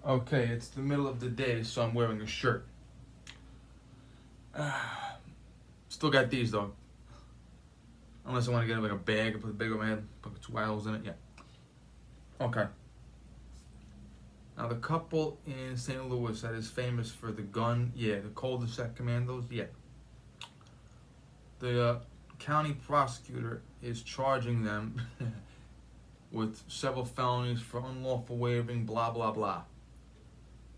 Okay, it's the middle of the day, so I'm wearing a shirt. Still got these though. Unless I want to get like a bag and put the bag on my head, put two eye in it. Yeah. Okay. Now the couple in St. Louis that is famous for the gun, yeah, the cul-de-sac commandos, yeah. The county prosecutor is charging them with several felonies for unlawful waving, blah blah blah.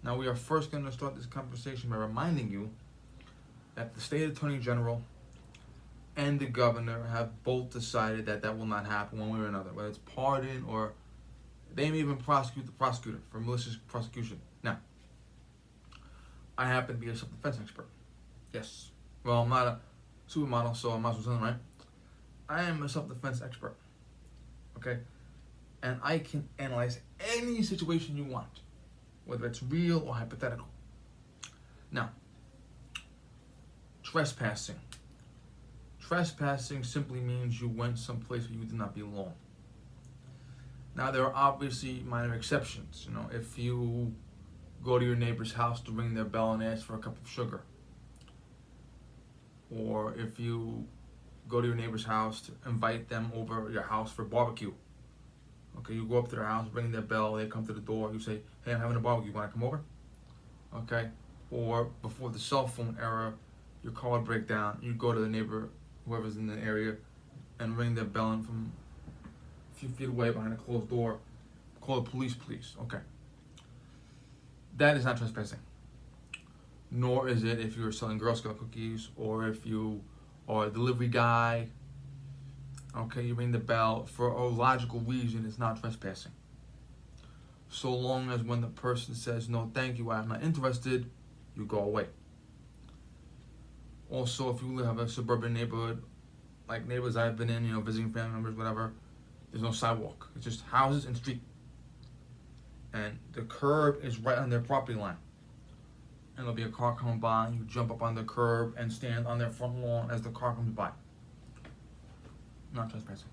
Now we are first going to start this conversation by reminding you that the state attorney general and the governor have both decided that that will not happen one way or another, whether it's pardon or they may even prosecute the prosecutor for malicious prosecution. Now, I happen to be a self-defense expert. Yes. Well, I'm not a supermodel, so I might as well say right. I am a self-defense expert. Okay? And I can analyze any situation you want, whether it's real or hypothetical. Now, trespassing. Trespassing simply means you went someplace where you did not belong. Now, there are obviously minor exceptions. You know, if you go to your neighbor's house to ring their bell and ask for a cup of sugar, or if you go to your neighbor's house to invite them over your house for barbecue. Okay, you go up to their house, ring their bell, they come to the door, you say, hey, I'm having a barbecue, want to come over? Okay, or before the cell phone era, your car would break down, you go to the neighbor, whoever's in the area, and ring their bell, and from a few feet away behind a closed door, call the police, please. Okay. That is not trespassing. Nor is it if you're selling Girl Scout cookies or if you are a delivery guy. Okay, you ring the bell for a logical reason, it's not trespassing. So long as when the person says, no, thank you, I'm not interested, you go away. Also, if you have a suburban neighborhood, like neighborhoods I've been in, visiting family members, whatever, there's no sidewalk. It's just houses and street. And the curb is right on their property line. And there'll be a car coming by, you jump up on the curb and stand on their front lawn as the car comes by. Not trespassing.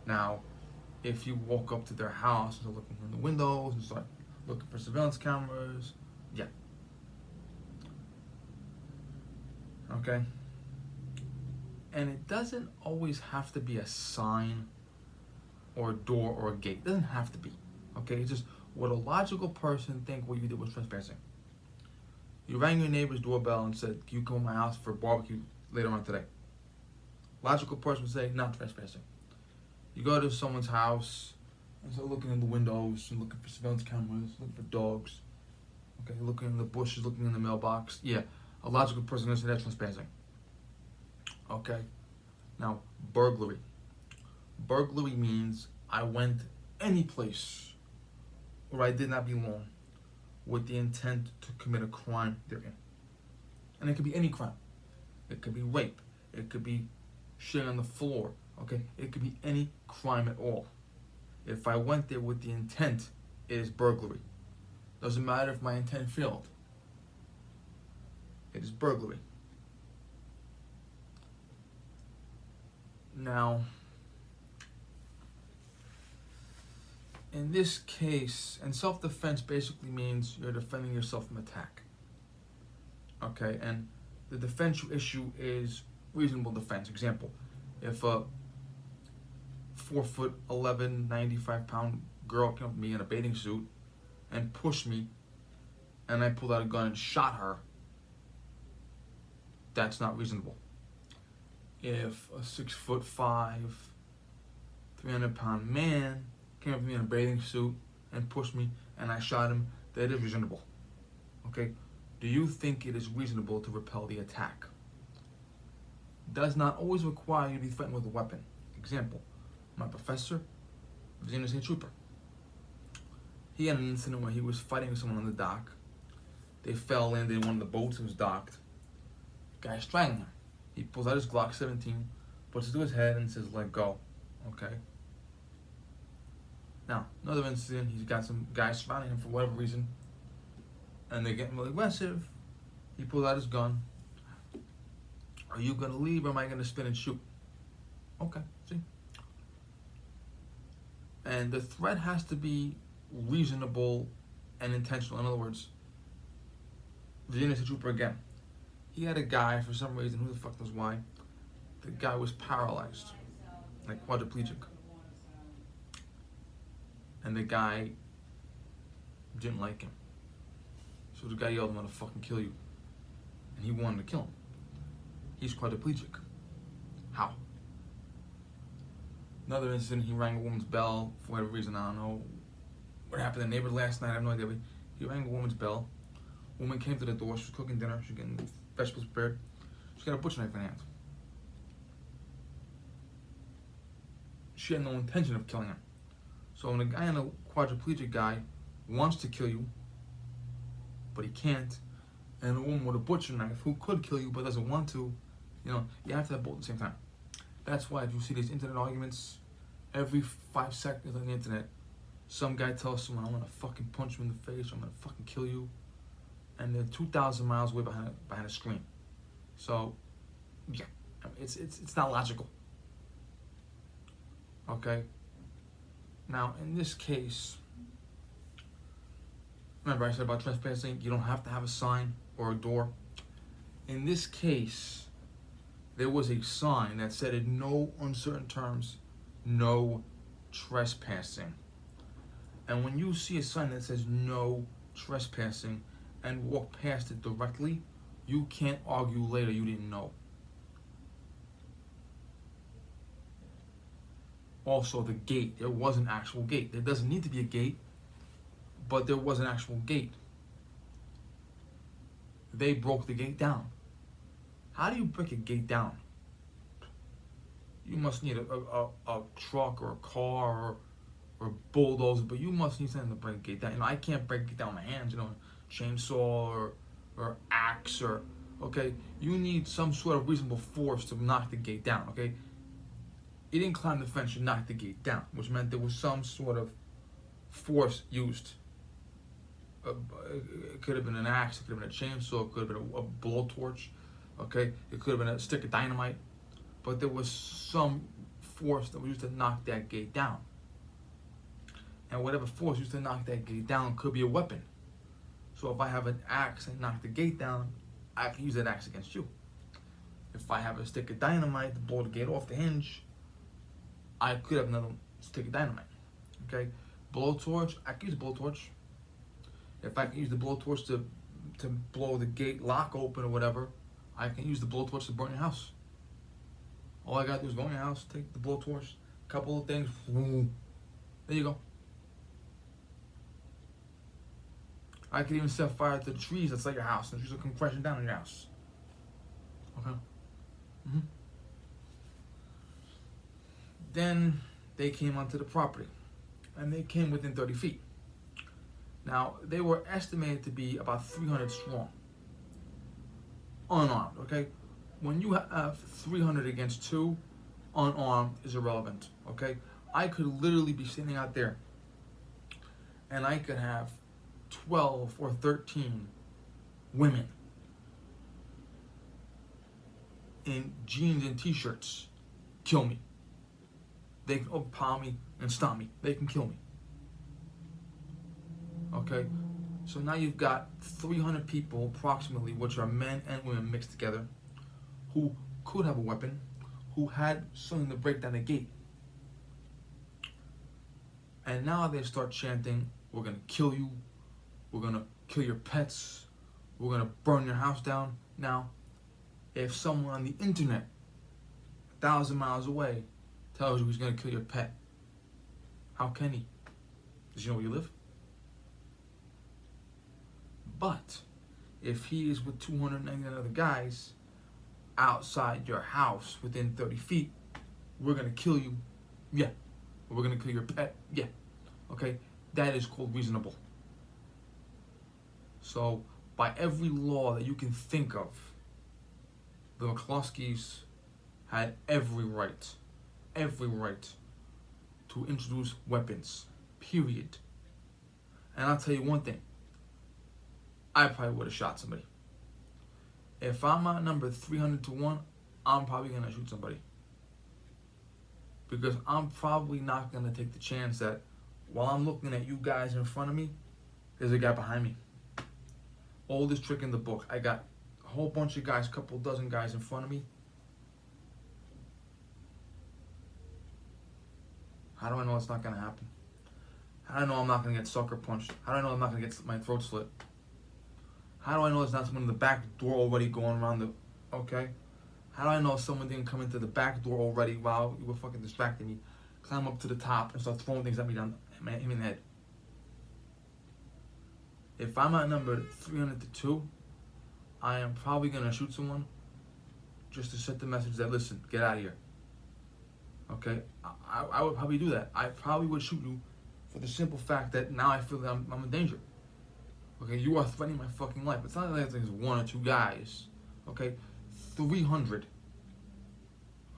Now, if you walk up to their house and start looking from the windows and start looking for surveillance cameras, yeah. Okay? And it doesn't always have to be a sign or a door or a gate. It doesn't have to be. Okay? It's just what a logical person think what you did was trespassing. You rang your neighbor's doorbell and said, can you come to my house for barbecue later on today? Logical person would say, not trespassing. You go to someone's house and start looking in the windows and looking for surveillance cameras, looking for dogs, okay, looking in the bushes, looking in the mailbox. Yeah, a logical person is going to say that's trespassing. Okay? Now, burglary. Burglary means I went any place where I did not belong with the intent to commit a crime therein. And it could be any crime. It could be rape. It could be shit on the floor. Okay? It could be any crime at all. If I went there with the intent, it is burglary. Doesn't matter if my intent failed. It is burglary. Now, in this case, and self-defense basically means you're defending yourself from attack. Okay, and the defense you issue is reasonable defense. Example, if a 4'11", 95-pound girl came up to me in a bathing suit and pushed me, and I pulled out a gun and shot her, that's not reasonable. If a 6'5", 300-pound man came up to me in a bathing suit and pushed me and I shot him, that is reasonable. Okay? Do you think it is reasonable to repel the attack? Does not always require you to be threatened with a weapon. Example, my professor was in a state trooper. He had an incident where he was fighting with someone on the dock. They fell in, one of the boats that was docked. Guy strangling him. He pulls out his Glock 17, puts it to his head and says, let go. Okay? Now, another incident, he's got some guys surrounding him for whatever reason, and they're getting really aggressive. He pulls out his gun. Are you going to leave or am I going to spin and shoot? Okay, see? And the threat has to be reasonable and intentional. In other words, the innocent trooper again. He had a guy, for some reason, who the fuck knows why, the guy was paralyzed, like quadriplegic. And the guy didn't like him. So the guy yelled, "I'm gonna fucking kill you." And he wanted to kill him. He's quadriplegic. How? Another incident, he rang a woman's bell for whatever reason, I don't know what happened to the neighbor last night, I have no idea, but he rang a woman's bell. Woman came to the door, she was cooking dinner, she was getting vegetables prepared. She got a butcher knife in her hand. She had no intention of killing him. So when a guy and a quadriplegic guy wants to kill you, but he can't, and a woman with a butcher knife who could kill you but doesn't want to, you have to have both at the same time. That's why if you see these internet arguments, every 5 seconds on the internet, some guy tells someone, "I'm gonna fucking punch you in the face, I'm gonna fucking kill you," and they're 2,000 miles away behind a screen. So, yeah, it's not logical. Okay. Now, in this case, remember I said about trespassing, you don't have to have a sign or a door. In this case, there was a sign that said in no uncertain terms, "No trespassing." And when you see a sign that says "No trespassing" and walk past it directly, you can't argue later you didn't know. Also, the gate, there was an actual gate. There doesn't need to be a gate, but there was an actual gate. They broke the gate down. How do you break a gate down? You must need a truck or a car or a bulldozer, but you must need something to break a gate down. I can't break it down with my hands, chainsaw or axe okay? You need some sort of reasonable force to knock the gate down, okay? You didn't climb the fence, you knocked the gate down, which meant there was some sort of force used. It could have been an axe, it could have been a chainsaw, it could have been a blowtorch, okay? It could have been a stick of dynamite, but there was some force that was used to knock that gate down. And whatever force used to knock that gate down could be a weapon. So if I have an axe and knock the gate down, I can use that axe against you. If I have a stick of dynamite to blow the gate off the hinge, I could have another stick of dynamite, okay? Blowtorch, I can use a blowtorch. If I can use the blowtorch to blow the gate lock open or whatever, I can use the blowtorch to burn your house. All I gotta do is go in your house, take the blowtorch, a couple of things, boom, there you go. I could even set fire to the trees that's like your house, and the trees will come crashing down on your house. Okay? Then they came onto the property, and they came within 30 feet. Now, they were estimated to be about 300 strong, unarmed, okay? When you have 300 against 2, unarmed is irrelevant, okay? I could literally be sitting out there, and I could have 12 or 13 women in jeans and t-shirts kill me. They can overpower me and stop me. They can kill me. Okay? So now you've got 300 people approximately, which are men and women mixed together, who could have a weapon, who had something to break down the gate. And now they start chanting, "We're going to kill you. We're going to kill your pets. We're going to burn your house down." Now, if someone on the internet, 1,000 miles away, tells you he's going to kill your pet, how can he? Does he know where you live? But if he is with 299 other guys outside your house within 30 feet, "We're going to kill you." Yeah. "We're going to kill your pet." Yeah. Okay? That is called reasonable. So, by every law that you can think of, the McCloskeys had every right to introduce weapons, period. And I'll tell you one thing, I probably would have shot somebody. If I'm outnumbered 300 to 1, I'm probably going to shoot somebody. Because I'm probably not going to take the chance that while I'm looking at you guys in front of me, There's a guy behind me. Oldest trick in the book. I got a whole bunch of guys, couple dozen guys in front of me. How do I know it's not going to happen? How do I know I'm not going to get sucker punched? How do I know I'm not going to get my throat slit? How do I know there's not someone in the back door already going around the... Okay? How do I know someone didn't come into the back door already while you were fucking distracting me? Climb up to the top and start throwing things at me down in the head. If I'm outnumbered 300 to 2, I am probably going to shoot someone just to set the message that, listen, get out of here. Okay? I would probably do that. I probably would shoot you for the simple fact that now I feel that I'm in danger. Okay? You are threatening my fucking life. It's not like there's one or two guys. Okay? 300.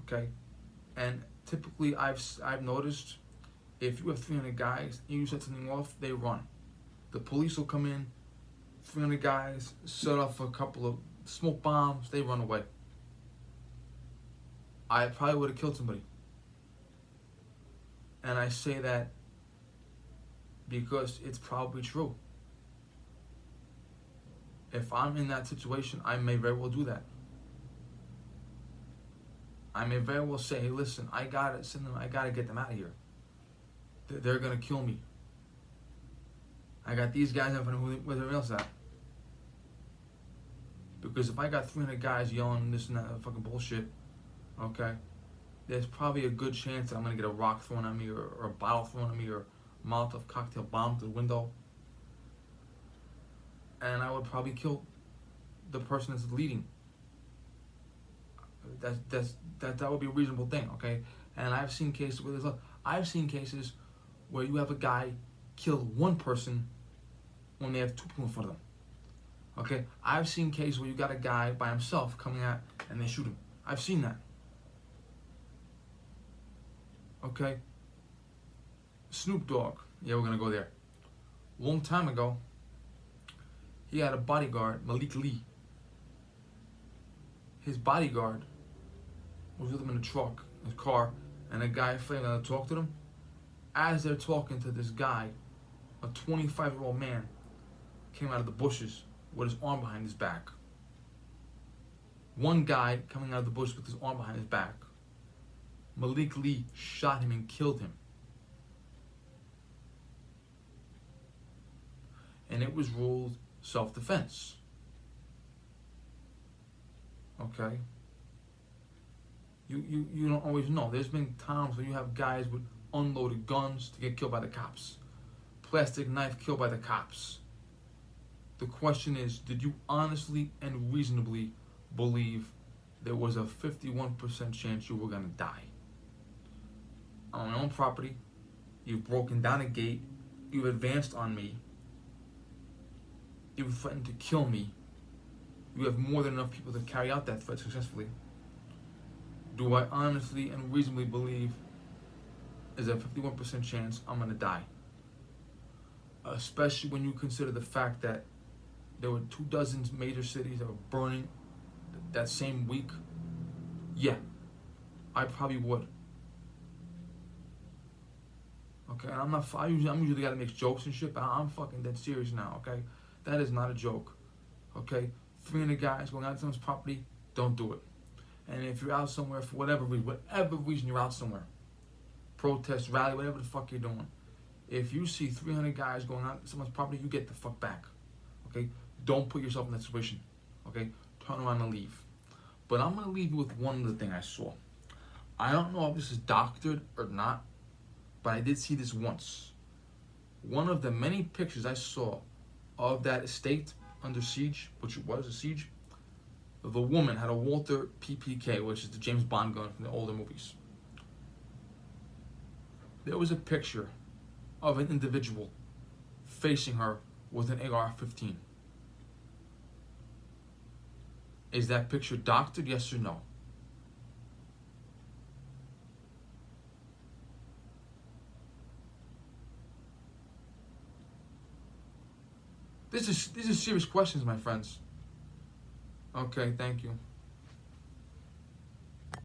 Okay? And typically I've noticed if you have 300 guys and you set something off, they run. The police will come in, 300 guys, set off a couple of smoke bombs, they run away. I probably would have killed somebody. And I say that because it's probably true. If I'm in that situation, I may very well do that. I may very well say, hey, listen, I gotta get them out of here. They're gonna kill me. I got these guys in front of where everyone else at. Because if I got 300 guys yelling this and that fucking bullshit, okay, there's probably a good chance that I'm gonna get a rock thrown at me or a bottle thrown at me or a Molotov cocktail bomb through the window. And I would probably kill the person that's leading. That would be a reasonable thing, okay? And I've seen cases where where you have a guy kill one person when they have two people in front of them. Okay? I've seen cases where you got a guy by himself coming out and they shoot him. I've seen that. Okay? Snoop Dogg. Yeah, we're gonna go there. Long time ago, he had a bodyguard, Malik Lee. His bodyguard was with him in a truck, his car, and a guy flaming out to talk to them. As they're talking to this guy, a 25-year-old man came out of the bushes with his arm behind his back. One guy coming out of the bush with his arm behind his back. Malik Lee shot him and killed him. And it was ruled self-defense. Okay? You don't always know. There's been times when you have guys with unloaded guns to get killed by the cops. Plastic knife killed by the cops. The question is, did you honestly and reasonably believe there was a 51% chance you were going to die? On my own property, you've broken down a gate, you've advanced on me, you've threatened to kill me, you have more than enough people to carry out that threat successfully. Do I honestly and reasonably believe there's a 51% chance I'm going to die? Especially when you consider the fact that there were 24 major cities that were burning that same week. Yeah, I probably would. Okay, and I'm usually the guy that makes jokes and shit, but I'm fucking dead serious now, okay? That is not a joke, okay? 300 guys going out to someone's property, don't do it. And if you're out somewhere for whatever reason you're out somewhere, protest, rally, whatever the fuck you're doing, if you see 300 guys going out to someone's property, you get the fuck back, okay? Don't put yourself in that situation, okay? Turn around and leave. But I'm going to leave you with one other thing I saw. I don't know if this is doctored or not, but I did see this once. One of the many pictures I saw of that estate under siege, which it was a siege, the woman had a Walter PPK, which is the James Bond gun from the older movies. There was a picture of an individual facing her with an AR-15. Is that picture doctored, yes or no? These are serious questions, my friends. Okay, thank you.